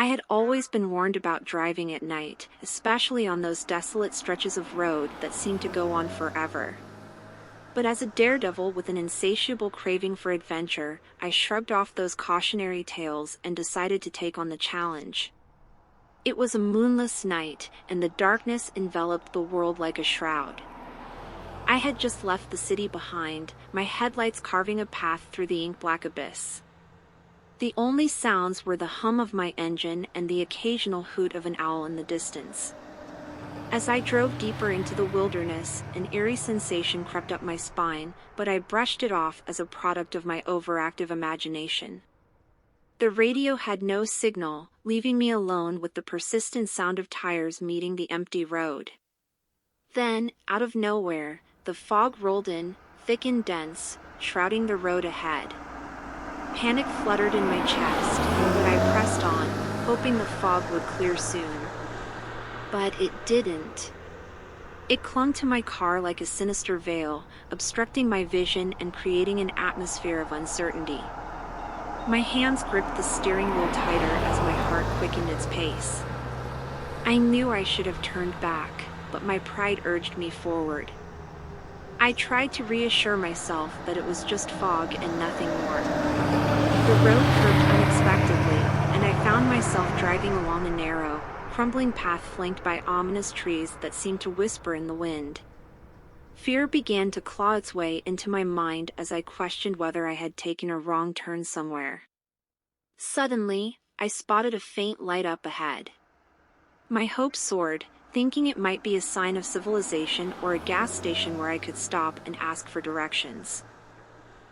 I had always been warned about driving at night, especially on those desolate stretches of road that seemed to go on forever. But as a daredevil with an insatiable craving for adventure, I shrugged off those cautionary tales and decided to take on the challenge. It was a moonless night, and the darkness enveloped the world like a shroud. I had just left the city behind, my headlights carving a path through the ink-black abyss. The only sounds were the hum of my engine and the occasional hoot of an owl in the distance. As I drove deeper into the wilderness, an eerie sensation crept up my spine, but I brushed it off as a product of my overactive imagination. The radio had no signal, leaving me alone with the persistent sound of tires meeting the empty road. Then, out of nowhere, the fog rolled in, thick and dense, shrouding the road ahead. Panic fluttered in my chest, but I pressed on, hoping the fog would clear soon. But it didn't. It clung to my car like a sinister veil, obstructing my vision and creating an atmosphere of uncertainty. My hands gripped the steering wheel tighter as my heart quickened its pace. I knew I should have turned back, but my pride urged me forward. I tried to reassure myself that it was just fog and nothing more. The road curved unexpectedly, and I found myself driving along a narrow, crumbling path flanked by ominous trees that seemed to whisper in the wind. Fear began to claw its way into my mind as I questioned whether I had taken a wrong turn somewhere. Suddenly, I spotted a faint light up ahead. My hopes soared, thinking it might be a sign of civilization or a gas station where I could stop and ask for directions.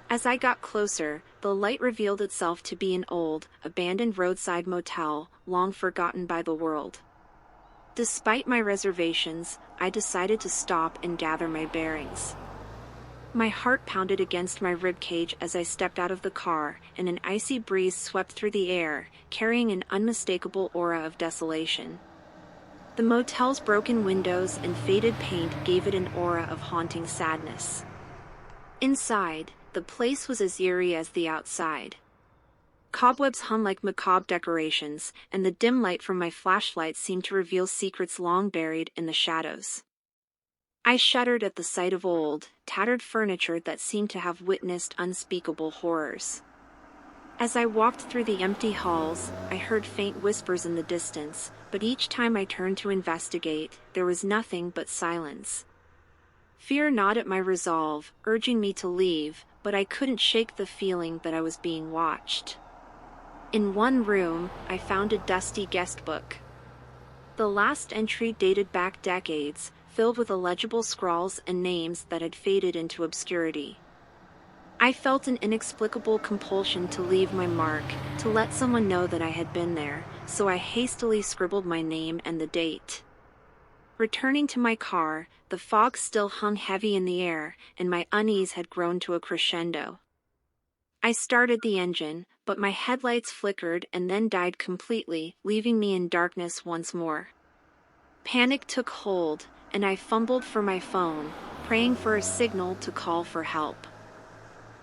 As I got closer, the light revealed itself to be an old, abandoned roadside motel, long forgotten by the world. Despite my reservations, I decided to stop and gather my bearings. My heart pounded against my ribcage as I stepped out of the car, and an icy breeze swept through the air, carrying an unmistakable aura of desolation. The motel's broken windows and faded paint gave it an aura of haunting sadness. Inside, the place was as eerie as the outside. Cobwebs hung like macabre decorations, and the dim light from my flashlight seemed to reveal secrets long buried in the shadows. I shuddered at the sight of old, tattered furniture that seemed to have witnessed unspeakable horrors. As I walked through the empty halls, I heard faint whispers in the distance, but each time I turned to investigate, there was nothing but silence. Fear gnawed at my resolve, urging me to leave, but I couldn't shake the feeling that I was being watched. In one room, I found a dusty guest book. The last entry dated back decades, filled with illegible scrawls and names that had faded into obscurity. I felt an inexplicable compulsion to leave my mark, to let someone know that I had been there, so I hastily scribbled my name and the date. Returning to my car, the fog still hung heavy in the air, and my unease had grown to a crescendo. I started the engine, but my headlights flickered and then died completely, leaving me in darkness once more. Panic took hold, and I fumbled for my phone, praying for a signal to call for help.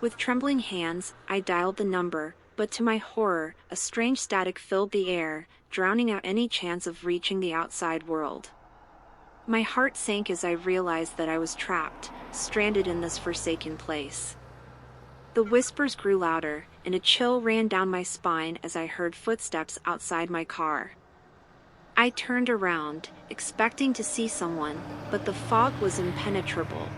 With trembling hands, I dialed the number, but to my horror, a strange static filled the air, drowning out any chance of reaching the outside world. My heart sank as I realized that I was trapped, stranded in this forsaken place. The whispers grew louder, and a chill ran down my spine as I heard footsteps outside my car. I turned around, expecting to see someone, but the fog was impenetrable.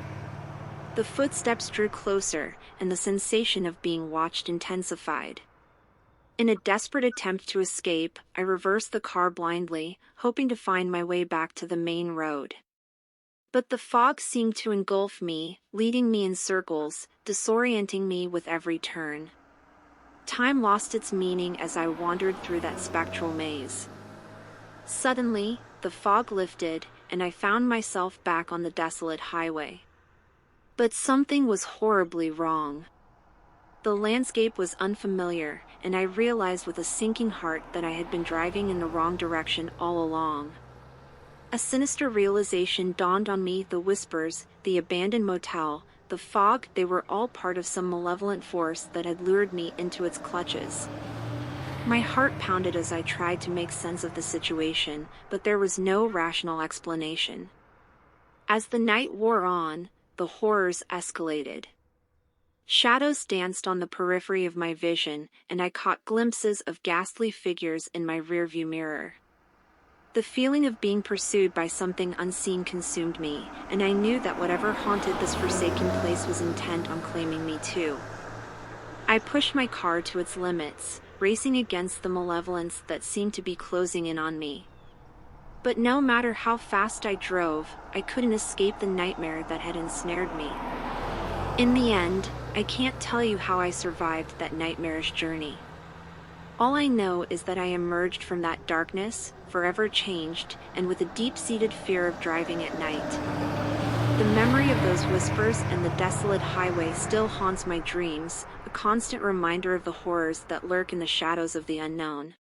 The footsteps drew closer, and the sensation of being watched intensified. In a desperate attempt to escape, I reversed the car blindly, hoping to find my way back to the main road. But the fog seemed to engulf me, leading me in circles, disorienting me with every turn. Time lost its meaning as I wandered through that spectral maze. Suddenly, the fog lifted, and I found myself back on the desolate highway. But something was horribly wrong. The landscape was unfamiliar, and I realized with a sinking heart that I had been driving in the wrong direction all along. A sinister realization dawned on me: the whispers, the abandoned motel, the fog, they were all part of some malevolent force that had lured me into its clutches. My heart pounded as I tried to make sense of the situation, but there was no rational explanation. As the night wore on, the horrors escalated. Shadows danced on the periphery of my vision, and I caught glimpses of ghastly figures in my rearview mirror. The feeling of being pursued by something unseen consumed me, and I knew that whatever haunted this forsaken place was intent on claiming me too. I pushed my car to its limits, racing against the malevolence that seemed to be closing in on me. But no matter how fast I drove, I couldn't escape the nightmare that had ensnared me. In the end, I can't tell you how I survived that nightmarish journey. All I know is that I emerged from that darkness, forever changed, and with a deep-seated fear of driving at night. The memory of those whispers and the desolate highway still haunts my dreams, a constant reminder of the horrors that lurk in the shadows of the unknown.